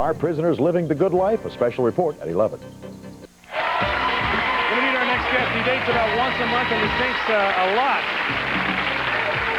Our prisoners living the good life, a special report at 11. We're going to meet our next guest. He dates about once a month, and he thinks a lot.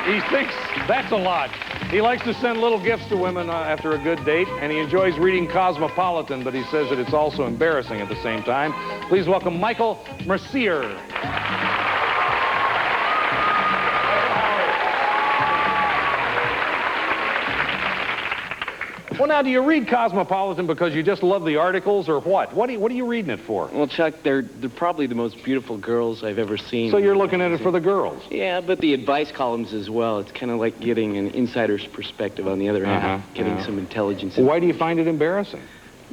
He thinks that's a lot. He likes to send little gifts to women after a good date, and he enjoys reading Cosmopolitan, but he says that it's also embarrassing at the same time. Please welcome Michael Mercier. Well, now, do you read Cosmopolitan because you just love the articles, or what? What are you reading it for? Well, Chuck, they're probably the most beautiful girls I've ever seen. So you're looking at it for the girls? Yeah, but the advice columns as well. It's kind of like getting an insider's perspective on the other half, getting some intelligence. Well, why do you find it embarrassing?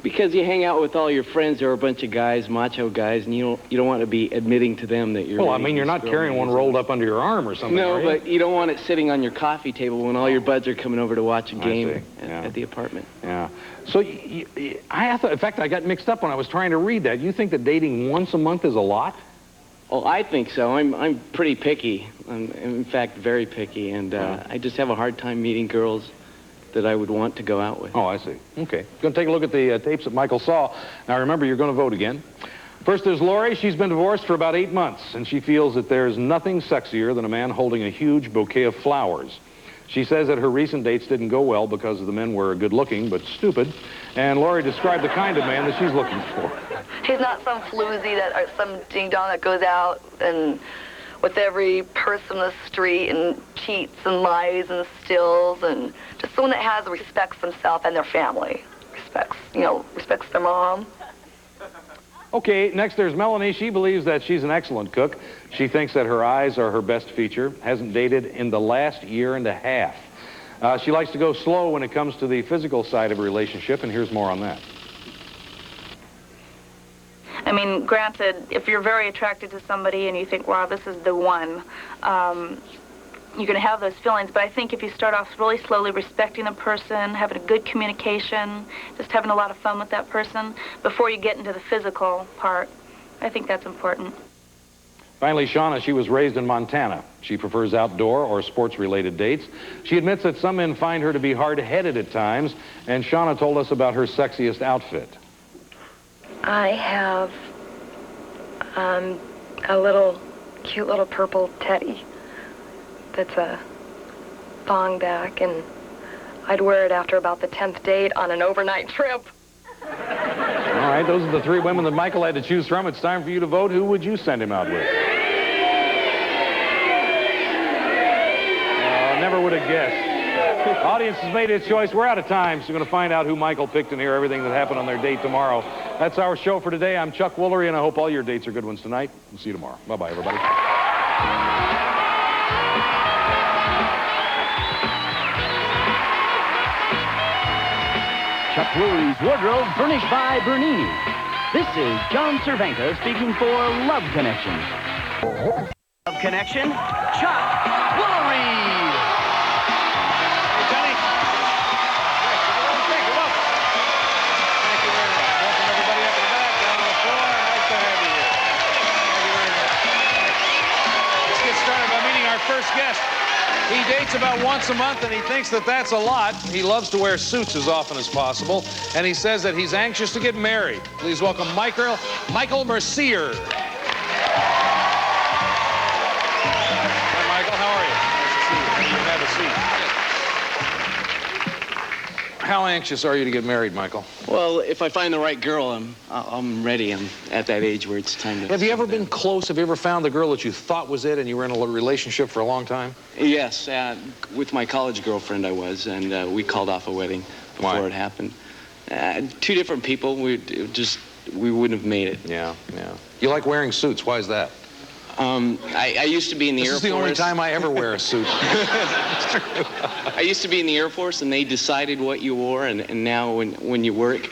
Because you hang out with all your friends who are a bunch of guys, macho guys, and you don't want to be admitting to them that you're... Well, I mean, you're not carrying one rolled up under your arm or something, No, but you don't want it sitting on your coffee table when all your buds are coming over to watch a game at the apartment. Yeah. So, I thought, in fact, I got mixed up when I was trying to read that. You think that dating once a month is a lot? Oh, I think so. I'm pretty picky. I'm, in fact, very picky, and I just have a hard time meeting girls that I would want to go out with. Oh, I see. Okay. Going to take a look at the tapes that Michael saw. Now, remember, you're going to vote again. First, there's Lori. She's been divorced for about 8 months, and she feels that there's nothing sexier than a man holding a huge bouquet of flowers. She says that her recent dates didn't go well because the men were good-looking but stupid, and Lori described the kind of man that she's looking for. He's not some floozy or some ding-dong that goes out and with every person on the street and cheats and lies and steals, and just someone that respects themselves and their family. Respects their mom. Okay, next there's Melanie. She believes that she's an excellent cook. She thinks that her eyes are her best feature. Hasn't dated in the last year and a half. She likes to go slow when it comes to the physical side of a relationship, and here's more on that. I mean, granted, if you're very attracted to somebody and you think, wow, this is the one, you're going to have those feelings. But I think if you start off really slowly, respecting the person, having a good communication, just having a lot of fun with that person, before you get into the physical part, I think that's important. Finally, Shauna, she was raised in Montana. She prefers outdoor or sports-related dates. She admits that some men find her to be hard-headed at times, and Shauna told us about her sexiest outfit. I have a cute little purple teddy that's a thong back, and I'd wear it after about the 10th date on an overnight trip. All right, those are the 3 women that Michael had to choose from. It's time for you to vote. Who would you send him out with? Never would have guessed. Audience has made its choice. We're out of time, so we're going to find out who Michael picked and hear everything that happened on their date tomorrow. That's our show for today. I'm Chuck Woolery, and I hope all your dates are good ones tonight. We'll see you tomorrow. Bye-bye, everybody. Chuck Woolery's wardrobe furnished by Bernini. This is John Cervenka speaking for Love Connection. Love Connection, Chuck Woolery. First guest. He dates about once a month, and he thinks that that's a lot. He loves to wear suits as often as possible, and he says that he's anxious to get married. Please welcome Michael Mercier. Hi, Michael. How are you? Nice to see you. You can have a seat. How anxious are you to get married, Michael? Well, if I find the right girl, I'm ready. I'm at that age where it's time to... Have you ever been close? Have you ever found the girl that you thought was it and you were in a relationship for a long time? Yes, with my college girlfriend I was, and we called off a wedding before it happened. 2 different people. We wouldn't have made it. Yeah. You like wearing suits. Why is that? I used to be in the Air Force. This is the only time I ever wear a suit. I used to be in the Air Force, and they decided what you wore, and now when you work,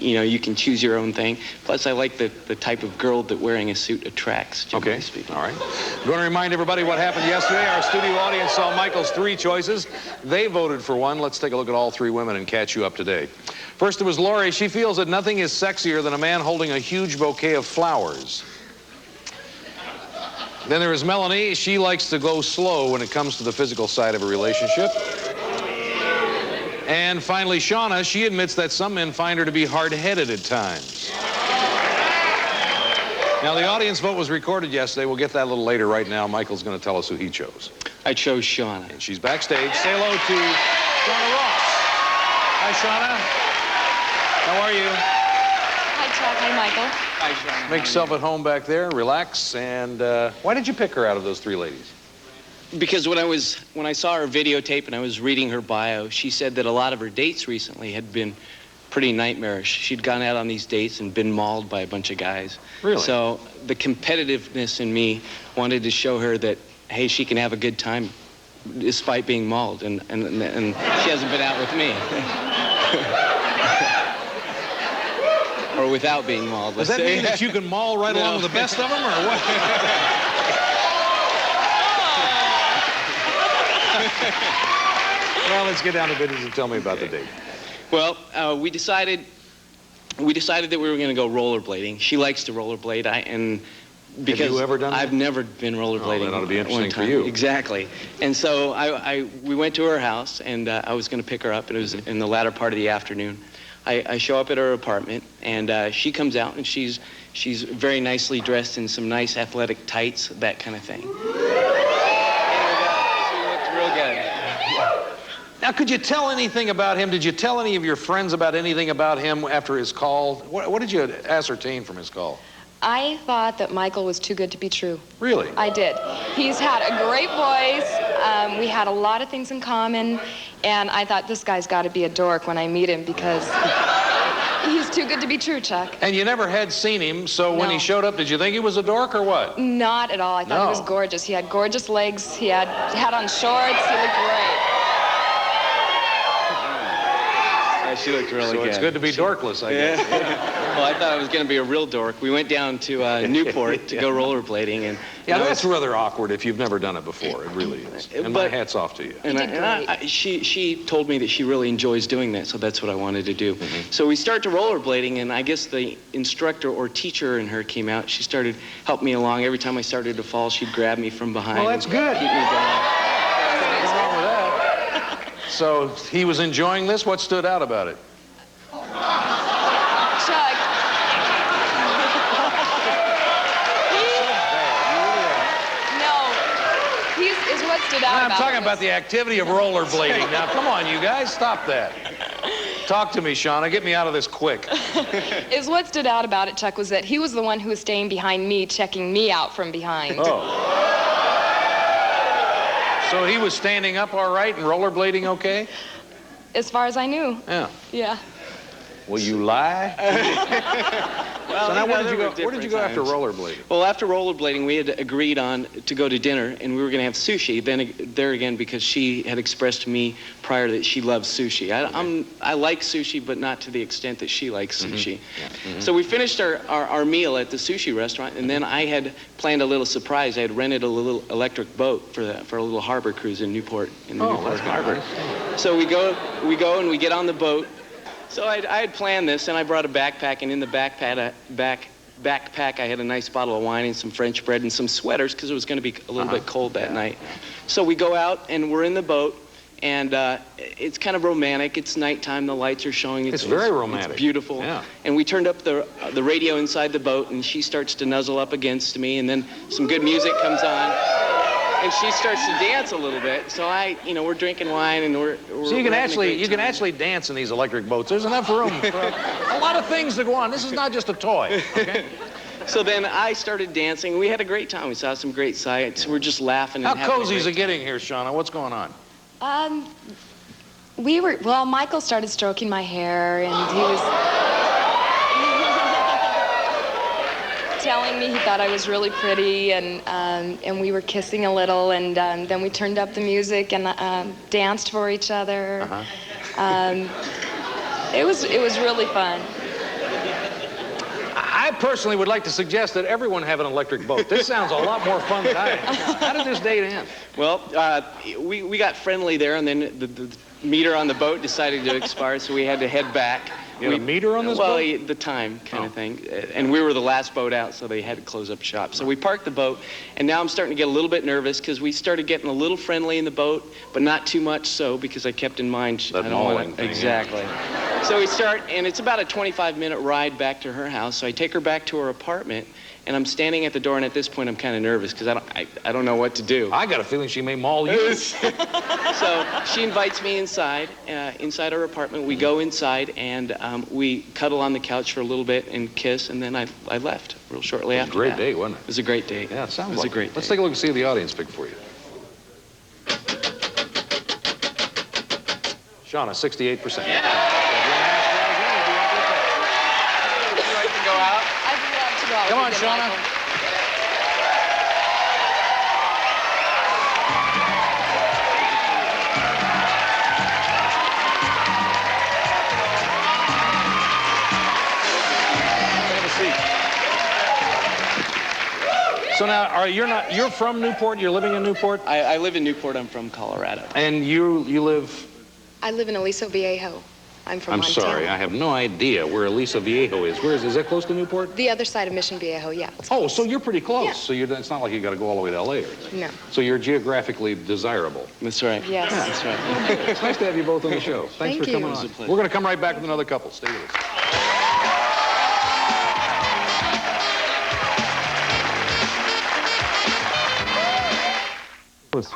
you can choose your own thing. Plus, I like the type of girl that wearing a suit attracts, generally speaking. All right. I'm going to remind everybody what happened yesterday. Our studio audience saw Michael's 3 choices. They voted for one. Let's take a look at all 3 women and catch you up to date. First, it was Lori. She feels that nothing is sexier than a man holding a huge bouquet of flowers. Then there is Melanie. She likes to go slow when it comes to the physical side of a relationship. And finally, Shauna, she admits that some men find her to be hard-headed at times. Now, the audience vote was recorded yesterday. We'll get that a little later. Right now, Michael's going to tell us who he chose. I chose Shauna. And she's backstage. Say hello to Shauna Ross. Hi, Shauna. How are you? Hi, Chuck. Hi, Michael. Hi, Shauna. Make yourself at home back there. Relax. And why did you pick her out of those 3 ladies? Because when I saw her videotape and I was reading her bio, she said that a lot of her dates recently had been pretty nightmarish. She'd gone out on these dates and been mauled by a bunch of guys. Really? So the competitiveness in me wanted to show her that, hey, she can have a good time despite being mauled, and she hasn't been out with me. Or without being mauled, Does let's that say. mean that you can maul right along with the best of them, or what? Well, let's get down to business and tell me about the date. Well, we decided that we were going to go rollerblading. She likes to rollerblade, because Have you ever done that? I've never been rollerblading. Oh, that ought to be at one interesting for time. you. Exactly. And so we went to her house, and I was going to pick her up, and it was in the latter part of the afternoon. I show up at her apartment, and she comes out, and she's very nicely dressed in some nice athletic tights, that kind of thing. She looked real good. Now, could you tell anything about him? Did you tell any of your friends about anything about him after his call? What did you ascertain from his call? I thought that Michael was too good to be true. Really? I did. He's had a great voice. We had a lot of things in common, and I thought this guy's got to be a dork when I meet him because he's too good to be true, Chuck. And you never had seen him, so when he showed up, did you think he was a dork or what? Not at all. I thought he was gorgeous. He had gorgeous legs. He had on shorts. He looked great. She looked really good. So it's good to be dorkless, I guess. Well, I thought I was going to be a real dork. We went down to Newport to go rollerblading, and Yeah, that's rather awkward if you've never done it before. It really is. And my hat's off to you. She told me that she really enjoys doing that, so that's what I wanted to do. So we start to rollerblading, and I guess the instructor or teacher in her came out. She started helping me along. Every time I started to fall, she'd grab me from behind. Well, that's good. Keep me going. What's wrong with that? So he was enjoying this? What stood out about it? Chuck. Is what stood out I'm about talking it about the activity of rollerblading. Now, come on, you guys, stop that. Talk to me, Shauna. Get me out of this quick. Is what stood out about it, Chuck, was that he was the one who was staying behind me, checking me out from behind. Oh. So he was standing up all right and rollerblading okay? As far as I knew. Yeah. Yeah. Will you lie? Well, So now where did you go after times. rollerblading? Well, after rollerblading, we had agreed on to go to dinner, and we were going to have sushi. Then there again, because she had expressed to me prior that she loves sushi. I like sushi, but not to the extent that she likes sushi. So we finished our meal at the sushi restaurant, and then I had planned a little surprise. I had rented a little electric boat for a little harbor cruise in Newport. Newport Harbor. So we go and we get on the boat. So I had planned this, and I brought a backpack, and in the backpack I had a nice bottle of wine and some French bread and some sweaters because it was going to be a little bit cold that night. So we go out, and we're in the boat, and it's kind of romantic. It's nighttime. The lights are showing. It's very romantic. It's beautiful. Yeah. And we turned up the radio inside the boat, and she starts to nuzzle up against me, and then some good music comes on. And she starts to dance a little bit. So we're drinking wine, and we're So you can actually dance in these electric boats. There's enough room for a lot of things to go on. This is not just a toy. Okay? So then I started dancing. We had a great time. We saw some great sights. We're just laughing. How and having cozy is a it getting here, Shauna? What's going on? Michael started stroking my hair, and he was telling me he thought I was really pretty, and we were kissing a little, and then we turned up the music and danced for each other. It was really fun. I personally would like to suggest that everyone have an electric boat. This sounds a lot more fun than I am. How did this date end? Well, we got friendly there, and then the meter on the boat decided to expire, so we had to head back. You had a meter on this well, boat? the time kind of thing. And we were the last boat out, so they had to close up shop. So we parked the boat, and now I'm starting to get a little bit nervous because we started getting a little friendly in the boat, but not too much so because I kept in mind That I don't want mauling to. thing, Exactly. So we start, and it's about a 25-minute ride back to her house. So I take her back to her apartment, and I'm standing at the door, and at this point I'm kind of nervous because I don't know what to do. I got a feeling she may maul you. So she invites me inside her apartment. We go inside, and we cuddle on the couch for a little bit and kiss, and then I left real shortly after that. It was a great day, wasn't it? It was a great day. Yeah, it sounds was like a great day. Let's take a look and see what the audience picked for you. Shauna, 68%. Would you like to go out? I'd love to go out Come on, with you, Shauna. Michael. Have a seat. So now, you're from Newport? You're living in Newport? I live in Newport. I'm from Colorado. And you live... I live in Aliso Viejo. I'm from I'm Montana. sorry, I have no idea where Aliso Viejo is. Where is that close to Newport? The other side of Mission Viejo, yeah. Oh, so you're pretty close. Yeah. So it's not like you got to go all the way to L.A. or anything. No. So you're geographically desirable. That's right. Yes. That's right. It's nice to have you both on the show. Thanks Thank for you. coming It was on. a pleasure. We're going to come right back with another couple. Stay with us. was